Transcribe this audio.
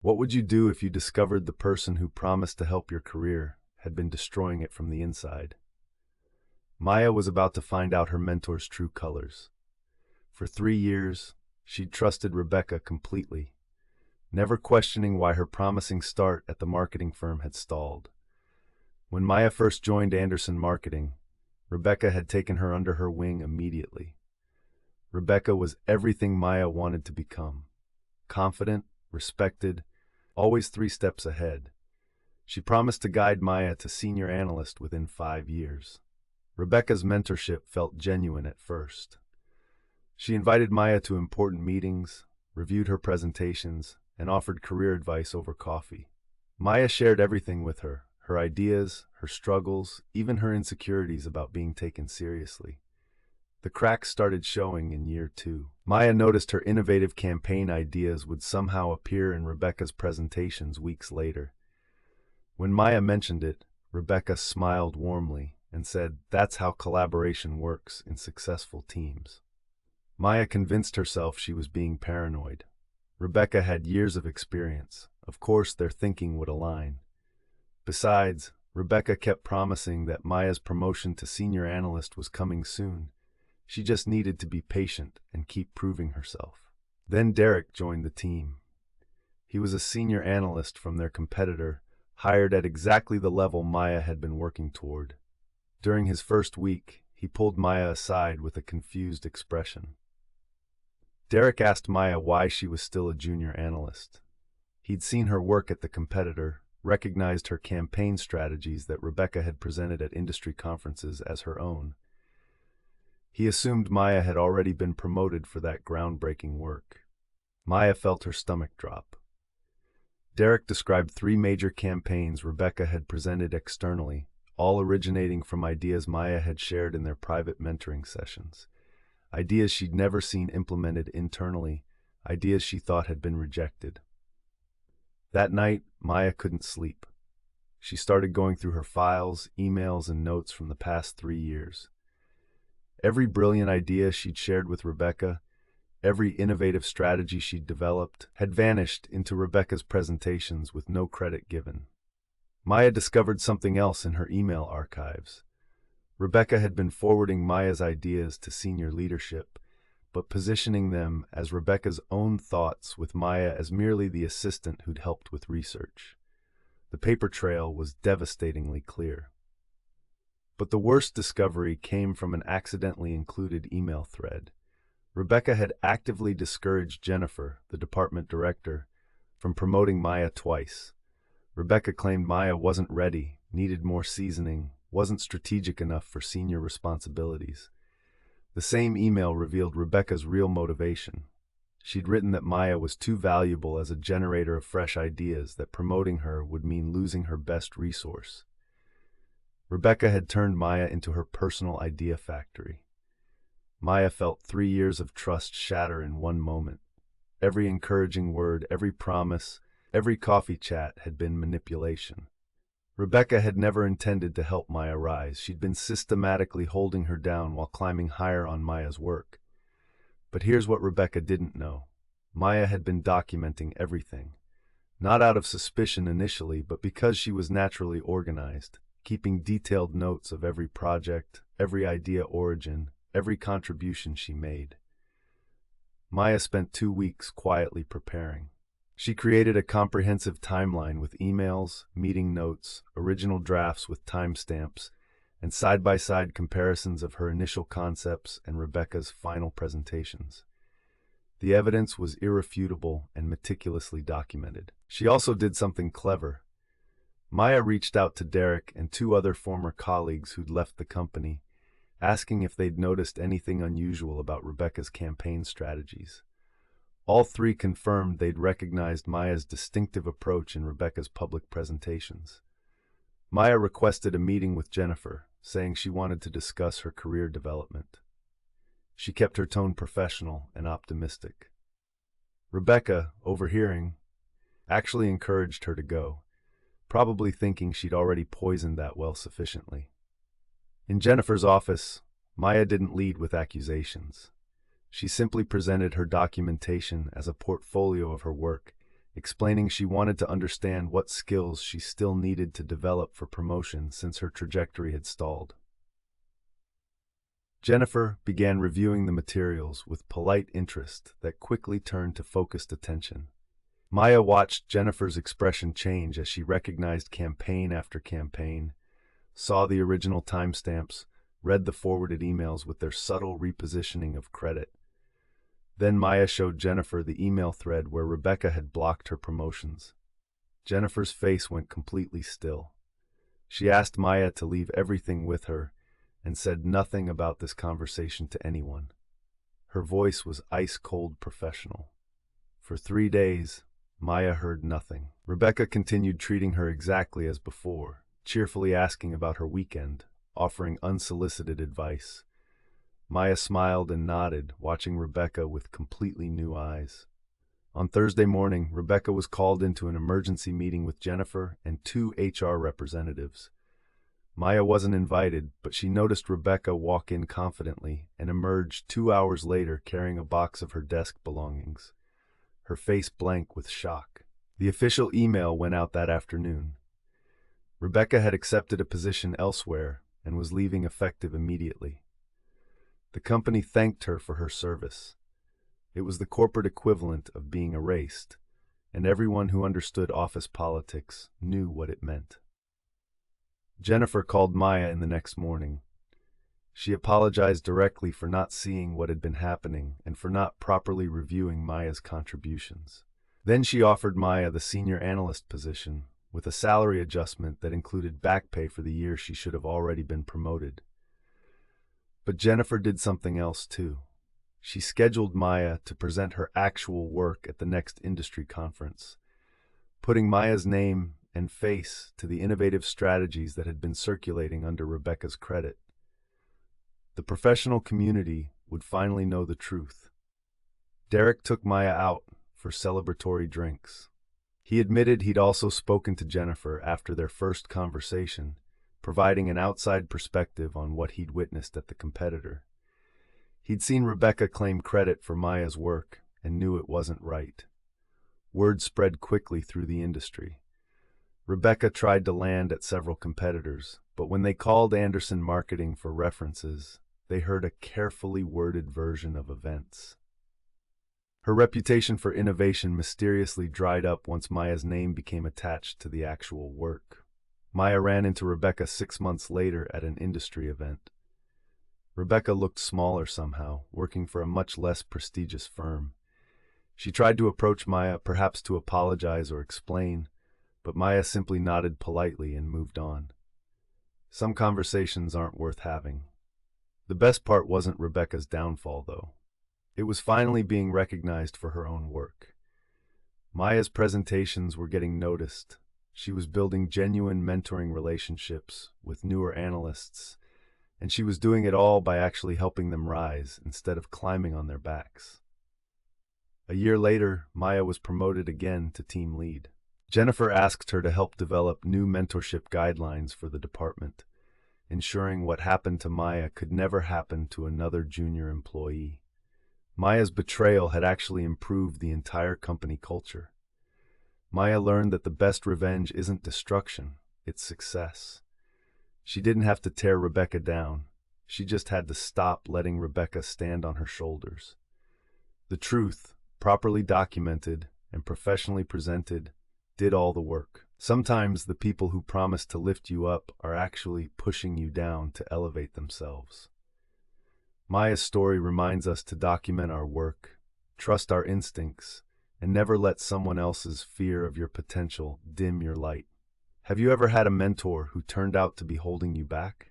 What would you do if you discovered the person who promised to help your career had been destroying it from the inside? Maya was about to find out her mentor's true colors. For 3 years, she'd trusted Rebecca completely, never questioning why her promising start at the marketing firm had stalled. When Maya first joined Anderson Marketing, Rebecca had taken her under her wing immediately. Rebecca was everything Maya wanted to become: confident, respected, always 3 steps ahead. She promised to guide Maya to senior analyst within 5 years. Rebecca's mentorship felt genuine at first. She invited Maya to important meetings, reviewed her presentations, and offered career advice over coffee. Maya shared everything with her: her ideas, her struggles, even her insecurities about being taken seriously. The cracks started showing in year 2. Maya noticed her innovative campaign ideas would somehow appear in Rebecca's presentations weeks later. When Maya mentioned it, Rebecca smiled warmly and said, "That's how collaboration works in successful teams." Maya convinced herself she was being paranoid. Rebecca had years of experience. Of course, their thinking would align. Besides, Rebecca kept promising that Maya's promotion to senior analyst was coming soon. She just needed to be patient and keep proving herself. Then Derek joined the team. He was a senior analyst from their competitor, hired at exactly the level Maya had been working toward. During his first week, he pulled Maya aside with a confused expression. Derek asked Maya why she was still a junior analyst. He'd seen her work at the competitor, recognized her campaign strategies that Rebecca had presented at industry conferences as her own. He assumed Maya had already been promoted for that groundbreaking work. Maya felt her stomach drop. Derek described 3 major campaigns Rebecca had presented externally, all originating from ideas Maya had shared in their private mentoring sessions. Ideas she'd never seen implemented internally, ideas she thought had been rejected. That night, Maya couldn't sleep. She started going through her files, emails, and notes from the past 3 years. Every brilliant idea she'd shared with Rebecca, every innovative strategy she'd developed, had vanished into Rebecca's presentations with no credit given. Maya discovered something else in her email archives. Rebecca had been forwarding Maya's ideas to senior leadership, but positioning them as Rebecca's own thoughts, with Maya as merely the assistant who'd helped with research. The paper trail was devastatingly clear. But the worst discovery came from an accidentally included email thread. Rebecca had actively discouraged Jennifer, the department director, from promoting Maya twice. Rebecca claimed Maya wasn't ready, needed more seasoning, wasn't strategic enough for senior responsibilities. The same email revealed Rebecca's real motivation. She'd written that Maya was too valuable as a generator of fresh ideas, that promoting her would mean losing her best resource. Rebecca had turned Maya into her personal idea factory. Maya felt 3 years of trust shatter in one moment. Every encouraging word, every promise, every coffee chat had been manipulation. Rebecca had never intended to help Maya rise. She'd been systematically holding her down while climbing higher on Maya's work. But here's what Rebecca didn't know. Maya had been documenting everything. Not out of suspicion initially, but because she was naturally organized, keeping detailed notes of every project, every idea origin, every contribution she made. Maya spent 2 weeks quietly preparing. She created a comprehensive timeline with emails, meeting notes, original drafts with timestamps, and side-by-side comparisons of her initial concepts and Rebecca's final presentations. The evidence was irrefutable and meticulously documented. She also did something clever. Maya reached out to Derek and 2 other former colleagues who'd left the company, asking if they'd noticed anything unusual about Rebecca's campaign strategies. All 3 confirmed they'd recognized Maya's distinctive approach in Rebecca's public presentations. Maya requested a meeting with Jennifer, saying she wanted to discuss her career development. She kept her tone professional and optimistic. Rebecca, overhearing, actually encouraged her to go, probably thinking she'd already poisoned that well sufficiently. In Jennifer's office, Maya didn't lead with accusations. She simply presented her documentation as a portfolio of her work, explaining she wanted to understand what skills she still needed to develop for promotion since her trajectory had stalled. Jennifer began reviewing the materials with polite interest that quickly turned to focused attention. Maya watched Jennifer's expression change as she recognized campaign after campaign, saw the original timestamps, read the forwarded emails with their subtle repositioning of credit. Then Maya showed Jennifer the email thread where Rebecca had blocked her promotions. Jennifer's face went completely still. She asked Maya to leave everything with her and said nothing about this conversation to anyone. Her voice was ice-cold professional. For 3 days, Maya heard nothing. Rebecca continued treating her exactly as before, cheerfully asking about her weekend, offering unsolicited advice. Maya smiled and nodded, watching Rebecca with completely new eyes. On Thursday morning, Rebecca was called into an emergency meeting with Jennifer and 2 HR representatives. Maya wasn't invited, but she noticed Rebecca walk in confidently and emerged 2 hours later carrying a box of her desk belongings, her face blank with shock. The official email went out that afternoon. Rebecca had accepted a position elsewhere and was leaving effective immediately. The company thanked her for her service. It was the corporate equivalent of being erased, and everyone who understood office politics knew what it meant. Jennifer called Maya in the next morning. She apologized directly for not seeing what had been happening and for not properly reviewing Maya's contributions. Then she offered Maya the senior analyst position, with a salary adjustment that included back pay for the year she should have already been promoted. But Jennifer did something else too. She scheduled Maya to present her actual work at the next industry conference, putting Maya's name and face to the innovative strategies that had been circulating under Rebecca's credit. The professional community would finally know the truth. Derek took Maya out for celebratory drinks. He admitted he'd also spoken to Jennifer after their first conversation, providing an outside perspective on what he'd witnessed at the competitor. He'd seen Rebecca claim credit for Maya's work and knew it wasn't right. Word spread quickly through the industry. Rebecca tried to land at several competitors, but when they called Anderson Marketing for references, they heard a carefully worded version of events. Her reputation for innovation mysteriously dried up once Maya's name became attached to the actual work. Maya ran into Rebecca 6 months later at an industry event. Rebecca looked smaller somehow, working for a much less prestigious firm. She tried to approach Maya, perhaps to apologize or explain, but Maya simply nodded politely and moved on. Some conversations aren't worth having. The best part wasn't Rebecca's downfall, though. It was finally being recognized for her own work. Maya's presentations were getting noticed. She was building genuine mentoring relationships with newer analysts, and she was doing it all by actually helping them rise instead of climbing on their backs. A year later, Maya was promoted again to team lead. Jennifer asked her to help develop new mentorship guidelines for the department, ensuring what happened to Maya could never happen to another junior employee. Maya's betrayal had actually improved the entire company culture. Maya learned that the best revenge isn't destruction, it's success. She didn't have to tear Rebecca down. She just had to stop letting Rebecca stand on her shoulders. The truth, properly documented and professionally presented, did all the work. Sometimes the people who promise to lift you up are actually pushing you down to elevate themselves. Maya's story reminds us to document our work, trust our instincts, and never let someone else's fear of your potential dim your light. Have you ever had a mentor who turned out to be holding you back?